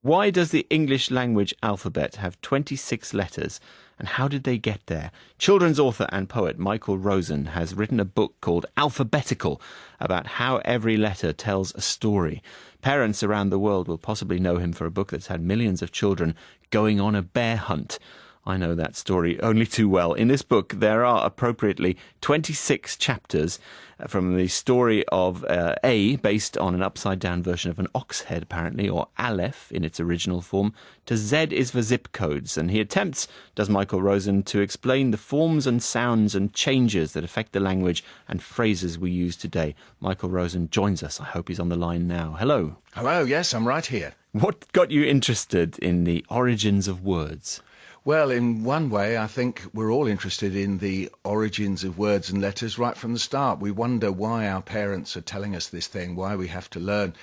Why does the English language alphabet have 26 letters, and how did they get there? Children's author and poet Michael Rosen has written a book called Alphabetical about how every letter tells a story. Parents around the world will possibly know him for a book that's had millions of children going on a bear hunt. I know that story only too well. In this book, there are appropriately 26 chapters from the story of A, based on an upside-down version of an ox head, apparently, or Aleph in its original form, to Z is for zip codes. And he attempts, does Michael Rosen, to explain the forms and sounds and changes that affect the language and phrases we use today. Michael Rosen joins us. I hope he's on the line now. Hello. Hello, yes, I'm right here. What got you interested in the origins of words? Well, in one way, I think we're all interested in the origins of words and letters right from the start. We wonder why our parents are telling us this thing, why we have to learn.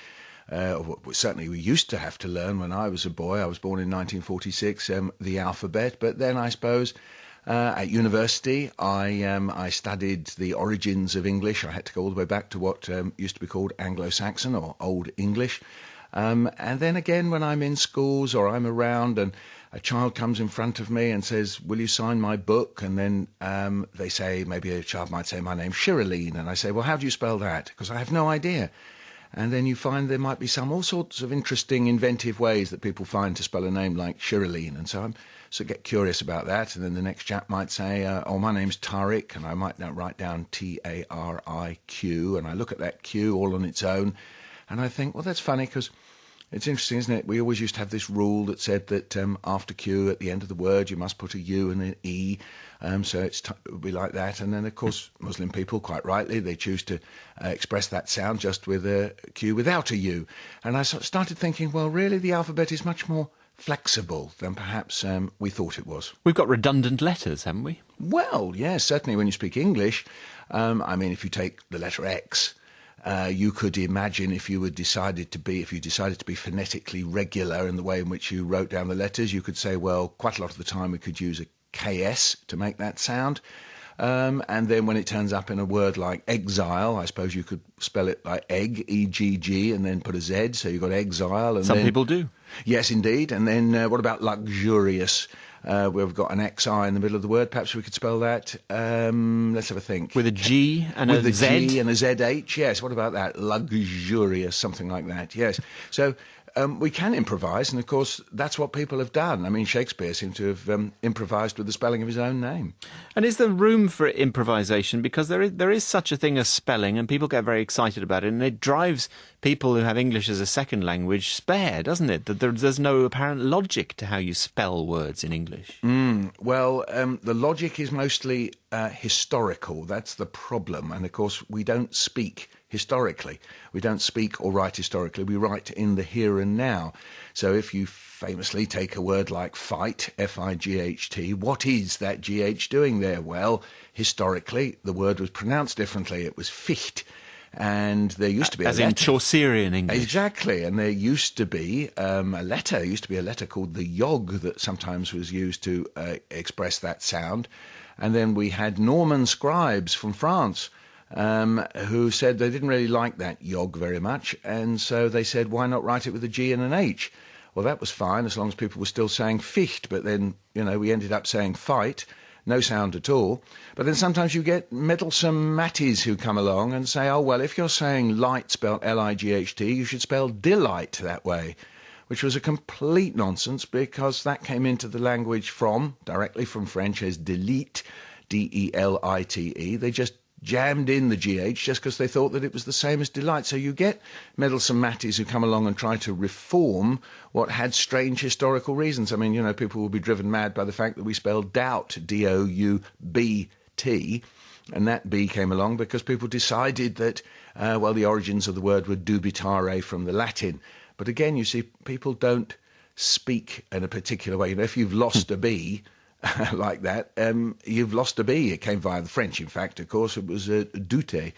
Certainly we used to have to learn when I was a boy. I was born in 1946, the alphabet. But then I suppose at university I studied the origins of English. I had to go all the way back to what used to be called Anglo-Saxon or Old English. And then again, when I'm in schools or I'm around and a child comes in front of me and says, will you sign my book? And then they say, maybe a child might say, my name's Shirlene. And I say, well, how do you spell that? Because I have no idea. And then you find there might be all sorts of interesting, inventive ways that people find to spell a name like Shirlene. And so I get curious about that. And then the next chap might say, oh, my name's Tariq. And I might now write down T-A-R-I-Q. And I look at that Q all on its own. And I think, well, that's funny because it's interesting, isn't it? We always used to have this rule that said that after Q, at the end of the word, you must put a U and an E. So it would be like that. And then, of course, Muslim people, quite rightly, they choose to express that sound just with a Q without a U. And I started thinking, well, really, the alphabet is much more flexible than perhaps we thought it was. We've got redundant letters, haven't we? Well, yes, certainly when you speak English. I mean, if you take the letter X, you could imagine if you decided to be phonetically regular in the way in which you wrote down the letters, you could say, well, quite a lot of the time we could use a KS to make that sound. And then when it turns up in a word like exile, I suppose you could spell it like egg, E-G-G, and then put a Z, so you've got exile. And Some people do. Yes, indeed. And then what about luxurious? We've got an XI in the middle of the word. Perhaps we could spell that. Let's have a think. With a G and with a Z? With a G and a ZH, yes. What about that? Luxurious, something like that, yes. So we can improvise, and of course that's what people have done. I mean, Shakespeare seemed to have improvised with the spelling of his own name. And is there room for improvisation? Because there is such a thing as spelling, and people get very excited about it, and it drives people who have English as a second language spare, doesn't it? That there's no apparent logic to how you spell words in English. Well, the logic is mostly historical. That's the problem. And of course, we don't speak historically. We don't speak or write historically. We write in the here and now. So if you famously take a word like fight, F-I-G-H-T, what is that G-H doing there? Well, historically, the word was pronounced differently. It was ficht. And there used to be as in Chaucerian English. Exactly, and there used to be a letter called the yog that sometimes was used to express that sound. And then we had Norman scribes from France who said they didn't really like that yog very much, and so they said, why not write it with a G and an H? Well, that was fine as long as people were still saying ficht, but then, we ended up saying fight. No sound at all. But then sometimes you get meddlesome matties who come along and say, oh, well, if you're saying light spelled L-I-G-H-T, you should spell delight that way, which was a complete nonsense because that came into the language directly from French as delete, D-E-L-I-T-E. They just jammed in the GH just because they thought that it was the same as delight. So you get meddlesome matties who come along and try to reform what had strange historical reasons. I mean, people will be driven mad by the fact that we spell doubt, D-O-U-B-T, and that B came along because people decided that, the origins of the word were dubitare from the Latin. But again, you see, people don't speak in a particular way. If you've lost a B, like that, you've lost a B. It came via the French, in fact, of course. It was douter.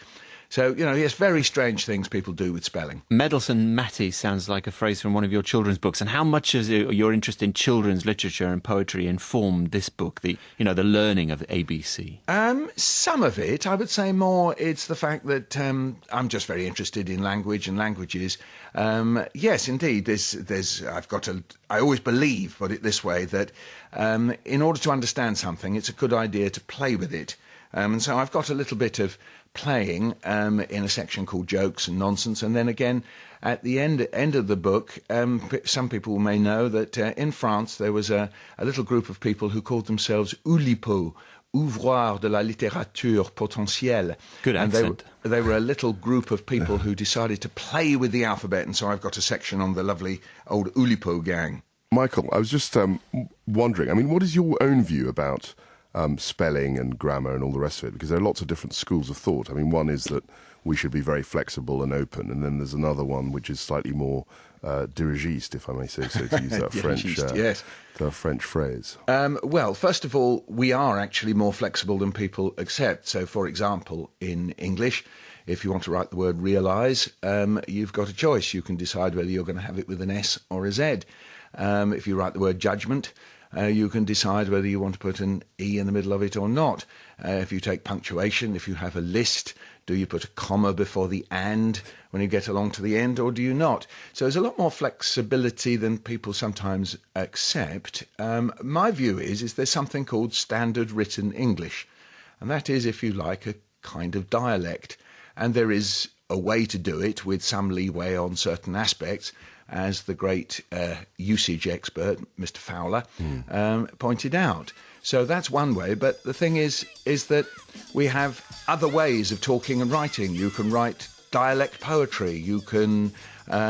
So, yes, very strange things people do with spelling. Meddlesome Matty sounds like a phrase from one of your children's books. And how much has your interest in children's literature and poetry informed this book, the learning of ABC? Some of it, I would say more, it's the fact that I'm just very interested in language and languages. Yes, indeed, I always believe, put it this way, that in order to understand something, it's a good idea to play with it. And so I've got a little bit of playing in a section called Jokes and Nonsense, and then again at the end of the book, some people may know that in France there was a little group of people who called themselves Oulipo, Ouvroirs de la littérature potentielle. Good accent. And they were a little group of people who decided to play with the alphabet, and so I've got a section on the lovely old Oulipo gang. Michael, I was just wondering, what is your own view about spelling and grammar and all the rest of it? Because there are lots of different schools of thought. One is that we should be very flexible and open, and then there's another one which is slightly more dirigiste, if I may say so, to use that French phrase. Well, first of all, we are actually more flexible than people accept. So, for example, in English, if you want to write the word realise, you've got a choice. You can decide whether you're going to have it with an S or a Z. If you write the word judgment, you can decide whether you want to put an E in the middle of it or not. If you take punctuation, if you have a list, do you put a comma before the and when you get along to the end, or do you not? So there's a lot more flexibility than people sometimes accept. My view is there's something called standard written English, and that is, if you like, a kind of dialect. And there is a way to do it with some leeway on certain aspects, as the great usage expert, Mr. Fowler, pointed out. So that's one way, but the thing is that we have other ways of talking and writing. You can write dialect poetry, you can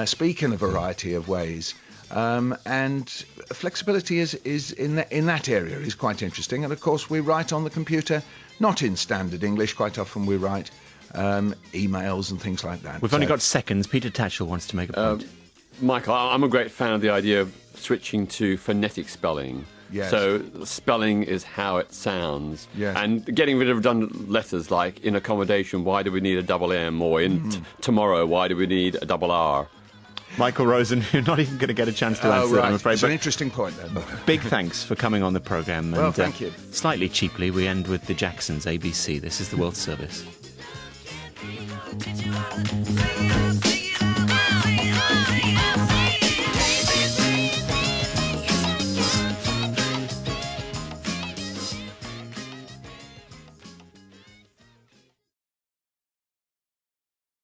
speak in a variety of ways, and flexibility is in that area is quite interesting. And of course we write on the computer, not in standard English. Quite often we write emails and things like that. We've only got seconds. Peter Tatchell wants to make a point. Michael, I'm a great fan of the idea of switching to phonetic spelling. Yes. So spelling is how it sounds. Yes. And getting rid of redundant letters like in accommodation, why do we need a double M? Or in tomorrow, why do we need a double R? Michael Rosen, you're not even going to get a chance to answer that, I'm afraid. It's an interesting point, then. Big thanks for coming on the programme. Well, thank you. Slightly cheaply, we end with the Jacksons, ABC. This is the World Service.